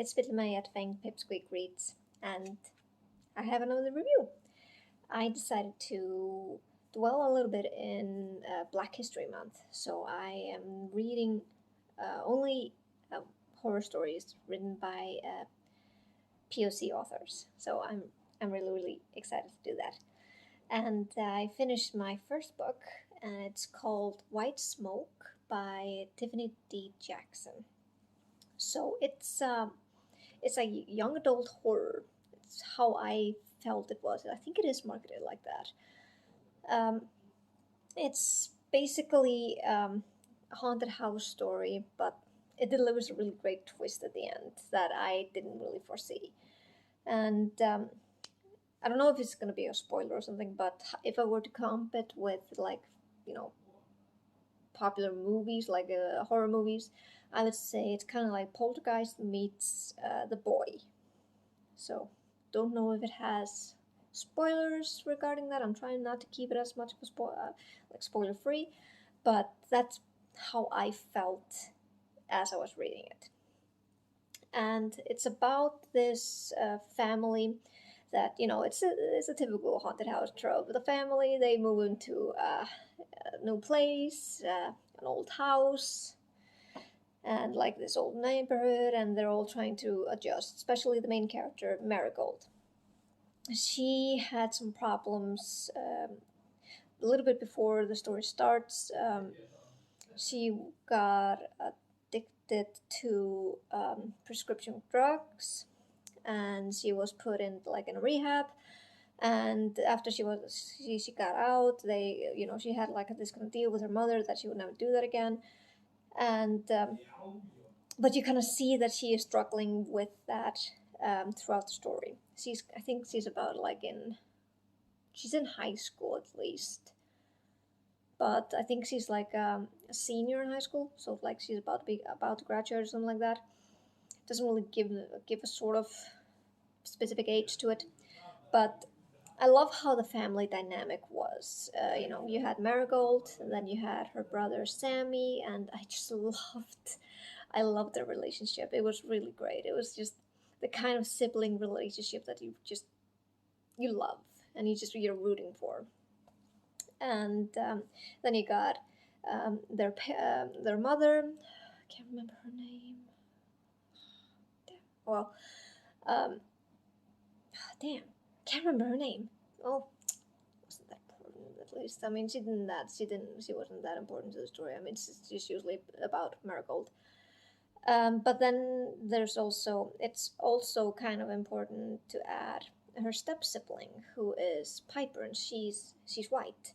it's Vilma at Fang Pipsqueak Reads, and I have another review. I decided to dwell a little bit in Black History Month, so I am reading only horror stories written by POC authors. So I'm really excited to do that. And I finished my first book, and it's called White Smoke by Tiffany D Jackson. So it's a young adult horror. It's how I felt it was. I think it is marketed like that. It's basically a haunted house story, but it delivers a really great twist at the end that I didn't really foresee. And I don't know if it's going to be a spoiler or something, but if I were to comp it with, like, you know, popular movies, like horror movies, I would say it's kind of like Poltergeist meets The Boy. So, don't know if it has spoilers regarding that. I'm trying not to keep it as much of a like spoiler free, but that's how I felt as I was reading it. And it's about this family that, it's a typical haunted house trope. The family, they move into a new place, an old house, and like this old neighborhood, and they're all trying to adjust, especially the main character, Marigold. She had some problems a little bit before the story starts. She got addicted to prescription drugs, and she was put in like in a rehab. And after she got out, she had like this kind of deal with her mother that she would never do that again. And but you kind of see that she is struggling with that throughout the story. I think she's about like she's in high school at least, but I think she's like a senior in high school, so like she's about to graduate or something like that. Doesn't really give a sort of specific age to it, but I love how the family dynamic was. You had Marigold, and then you had her brother Sammy, and I loved their relationship. It was really great. It was just the kind of sibling relationship that you love, and you're rooting for. And then you got their mother. I can't remember her name. Well, um, damn, can't remember her name. Oh, wasn't that important at least. I mean, she wasn't that important to the story. I mean, it's usually about Marigold. But then it's also kind of important to add her step sibling, who is Piper, and she's white.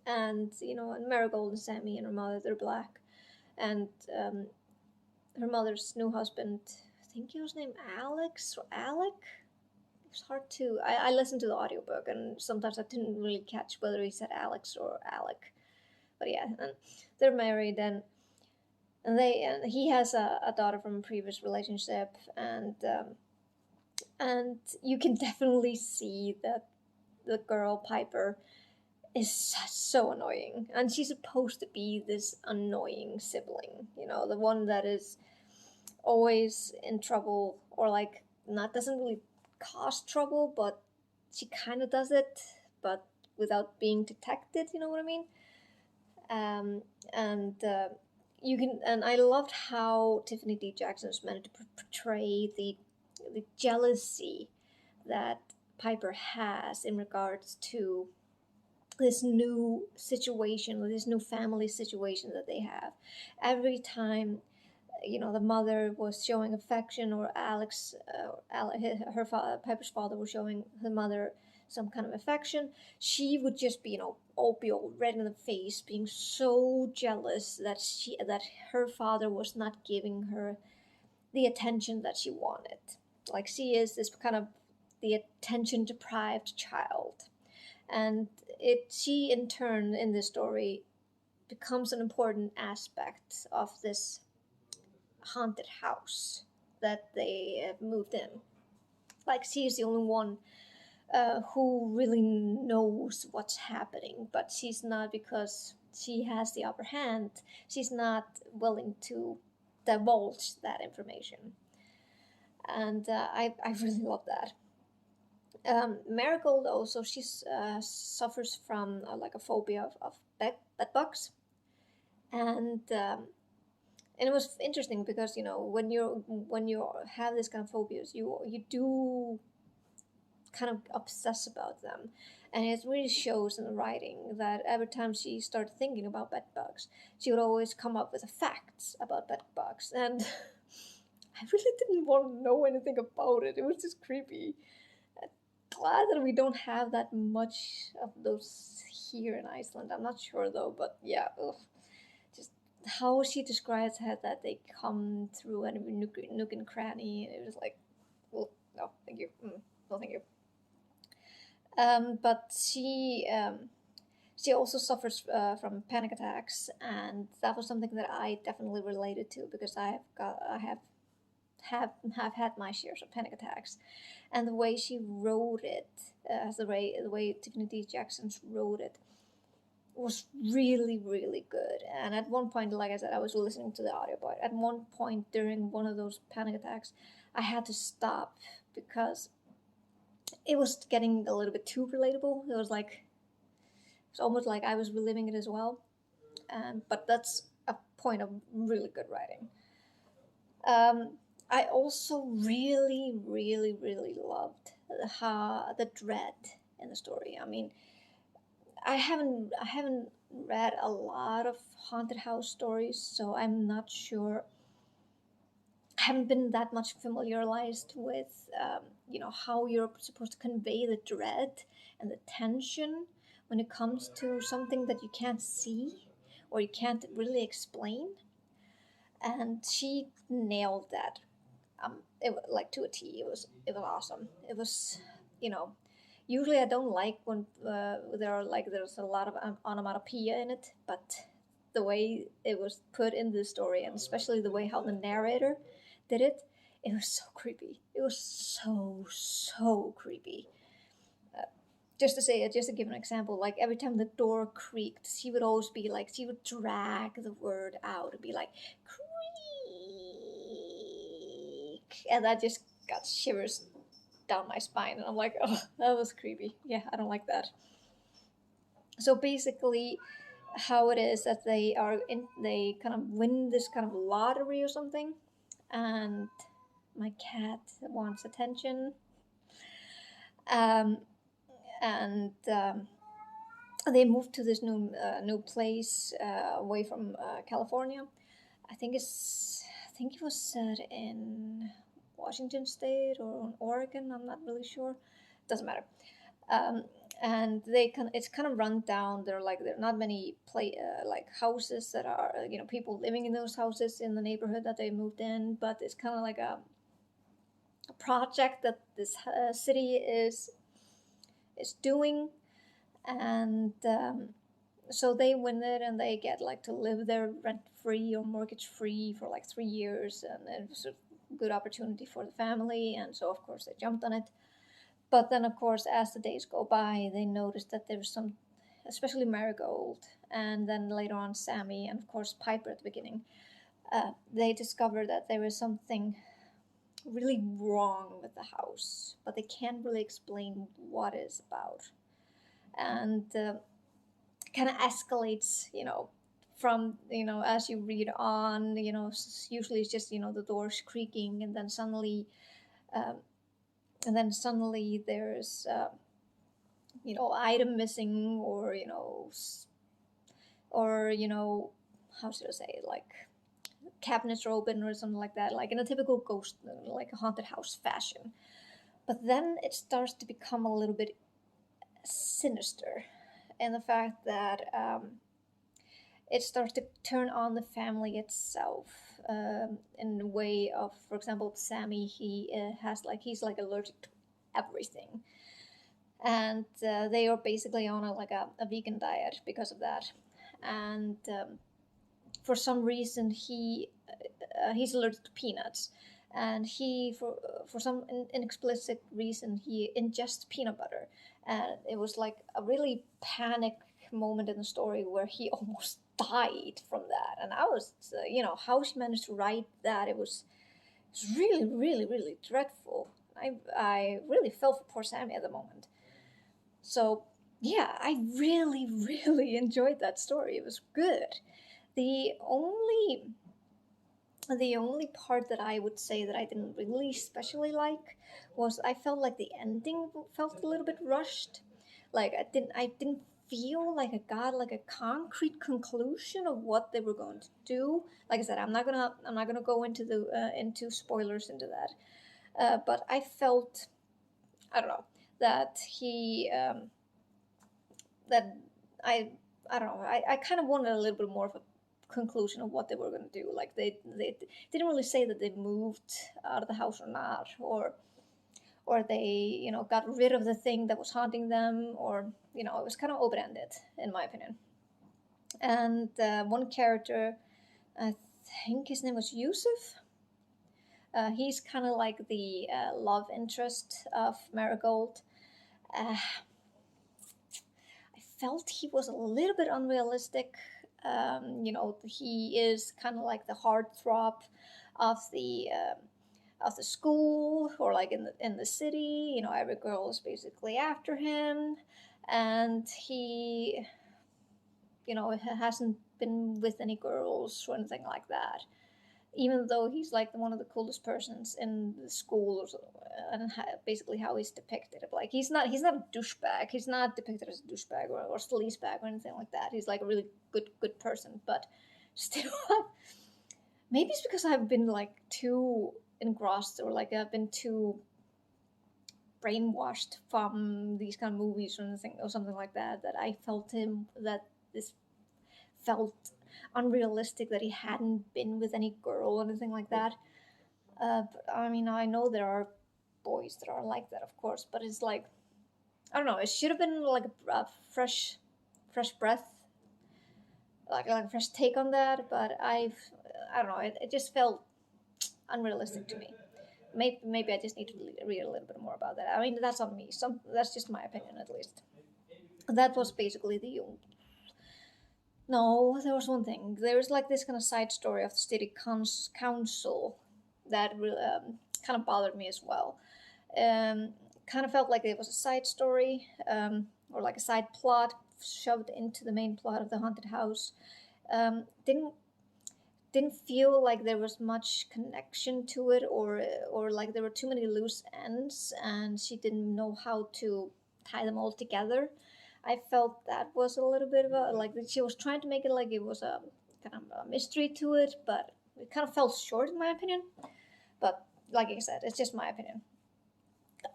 And and Marigold and Sammy and her mother, they're black, and her mother's new husband, I think he was named Alex or Alec. It's hard to. I listened to the audiobook, and sometimes I didn't really catch whether he said Alex or Alec. But yeah, and they're married, and he has a daughter from a previous relationship, and you can definitely see that the girl Piper is so annoying, and she's supposed to be this annoying sibling, the one that is always in trouble, or like not doesn't really cause trouble, but she kind of does it, but without being detected. You know what I mean? And you can, and I loved how Tiffany D Jackson was meant to portray the jealousy that Piper has in regards to this new situation, this new family situation that they have. Every time, the mother was showing affection, or Piper's father was showing the mother some kind of affection, she would just be, all be all red in the face, being so jealous that her father was not giving her the attention that she wanted. Like, she is this kind of the attention deprived child, and she in turn in this story becomes an important aspect of this haunted house that they have moved in. Like, she is the only one who really knows what's happening, but she's not, because she has the upper hand, she's not willing to divulge that information. and I really love that. Marigold also, she suffers from like a phobia of bed bugs, and it was interesting because when you have this kind of phobias, you do kind of obsess about them, and it really shows in the writing that every time she started thinking about bed bugs, she would always come up with facts about bed bugs, and I really didn't want to know anything about it. It was just creepy. Glad that we don't have that much of those here in Iceland. I'm not sure though, but yeah, ugh. Just how she describes how that they come through and nook and cranny. It was like, well, no, thank you. No, thank you. But she also suffers from panic attacks, and that was something that I definitely related to because I have had my shares of panic attacks, and the way she wrote it, the way Tiffany D Jackson wrote it, was really really good. And at one point, like I said, I was listening to the audiobook. At one point during one of those panic attacks, I had to stop because it was getting a little bit too relatable. It's almost like I was reliving it as well. But that's a point of really good writing. Um, I also really, really, really loved the dread in the story. I mean, I haven't read a lot of haunted house stories, so I'm not sure. I haven't been that much familiarized with how you're supposed to convey the dread and the tension when it comes to something that you can't see or you can't really explain. And she nailed that. Like to a T. It was awesome. It was, you know, usually I don't like when there's a lot of onomatopoeia in it, but the way it was put in the story, and especially the way how the narrator did it, it was so creepy. It was so creepy. Uh, just to give an example, like every time the door creaked, she would always be like, she would drag the word out and be like, creak, and that just got shivers down my spine, and I'm like, oh, that was creepy. Yeah, I don't like that. So basically, how it is that they kind of win this kind of lottery or something, and my cat wants attention, um, and they moved to this new place away from California. I think it was set in Washington State or Oregon. I'm not really sure. Doesn't matter. Um, and it's kind of run down. There are not many like houses that are people living in those houses in the neighborhood that they moved in, but it's kind of like a project that this city is doing, and so they win it and they get like to live there rent free or mortgage free for like 3 years, and it was a good opportunity for the family, and so of course they jumped on it. But then, of course, as the days go by, they notice that there's some, especially Marigold, and then later on Sammy, and of course Piper at the beginning. They discover that there is something really wrong with the house, but they can't really explain what it's about. And kind of escalates, from, as you read on, usually it's just, the doors creaking, um, and then suddenly there's item missing, or or how should I say it, like cabinets are open or something like that, like in a typical ghost, like a haunted house fashion. But then it starts to become a little bit sinister in the fact that it starts to turn on the family itself, in a way of, for example, Sammy, he's like allergic to everything, and they are basically on a vegan diet because of that. And for some reason he's allergic to peanuts, and he for some inexplicit reason he ingests peanut butter, and it was like a really panic moment in the story where he almost died from that. And I was how she managed to write that, It was really, really, really dreadful. I really felt for poor Sammy at the moment. So yeah, I really, really enjoyed that story. It was good. The only the only part that I would say that I didn't really especially like was I felt like the ending felt a little bit rushed. Like I didn't feel like I got like a concrete conclusion of what they were going to do. Like I said, I'm not gonna go into the into spoilers into that. But I felt, I don't know, that he that I I don't know, I kind of wanted a little bit more of a conclusion of what they were going to do. Like they didn't really say that they moved out of the house or not, or they, got rid of the thing that was haunting them, or it was kind of open ended in my opinion. And one character, I think his name was Yusuf. He's kind of like the love interest of Marigold. Uh, I felt he was a little bit unrealistic. He is kind of like the heartthrob of the school, or like in the city. Every girl is basically after him, and he, hasn't been with any girls or anything like that, even though he's like one of the coolest persons in the school, and basically how he's depicted. Like he's not a douchebag. He's not depicted as a douchebag or sleazebag or anything like that. He's like a really good person, but still, maybe it's because I've been like too engrossed, or like I've been too brainwashed from these kind of movies or anything or something like that, that I felt him that this felt unrealistic, that he hadn't been with any girl or anything like that. But I mean, I know there are boys that are like that, of course, but it's like, I don't know. It should have been like a fresh breath, like a fresh take on that. But I don't know. It just felt unrealistic to me. Maybe I just need to read a little bit more about that. I mean, that's on me. That's just my opinion, at least. That was basically the. No, there was one thing. There was like this kind of side story of the city council that really, kind of bothered me as well. Kind of felt like it was a side story, or like a side plot shoved into the main plot of the haunted house. Didn't feel like there was much connection to it, or like there were too many loose ends, and she didn't know how to tie them all together. I felt that was a little bit of a, like, that she was trying to make it like it was a kind of a mystery to it, but it kind of fell short in my opinion. But like I said, it's just my opinion.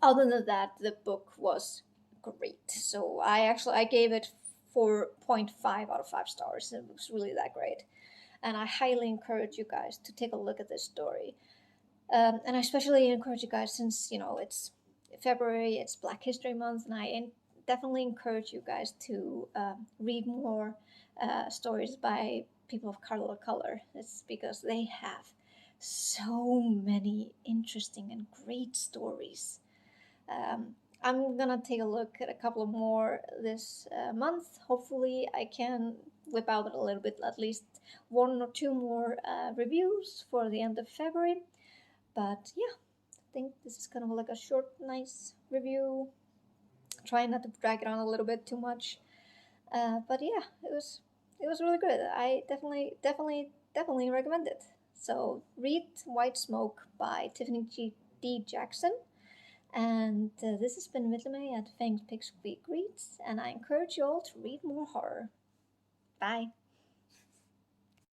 Other than that, the book was great. So I gave it 4.5 out of 5 stars. It was really that great, and I highly encourage you guys to take a look at this story. And I especially encourage you guys, since it's February, it's Black History Month, and I definitely encourage you guys to read more stories by people of color. It's because they have so many interesting and great stories. I'm gonna take a look at a couple of more this month. Hopefully, I can whip out a little bit, at least one or two more reviews for the end of February. But yeah, I think this is kind of like a short, nice review. Trying not to drag it on a little bit too much. But yeah, it was really good. I definitely recommend it. So read White Smoke by Tiffany D Jackson. And this has been Midlemay at Fangs Pig Squeak Reads, and I encourage you all to read more horror. Bye.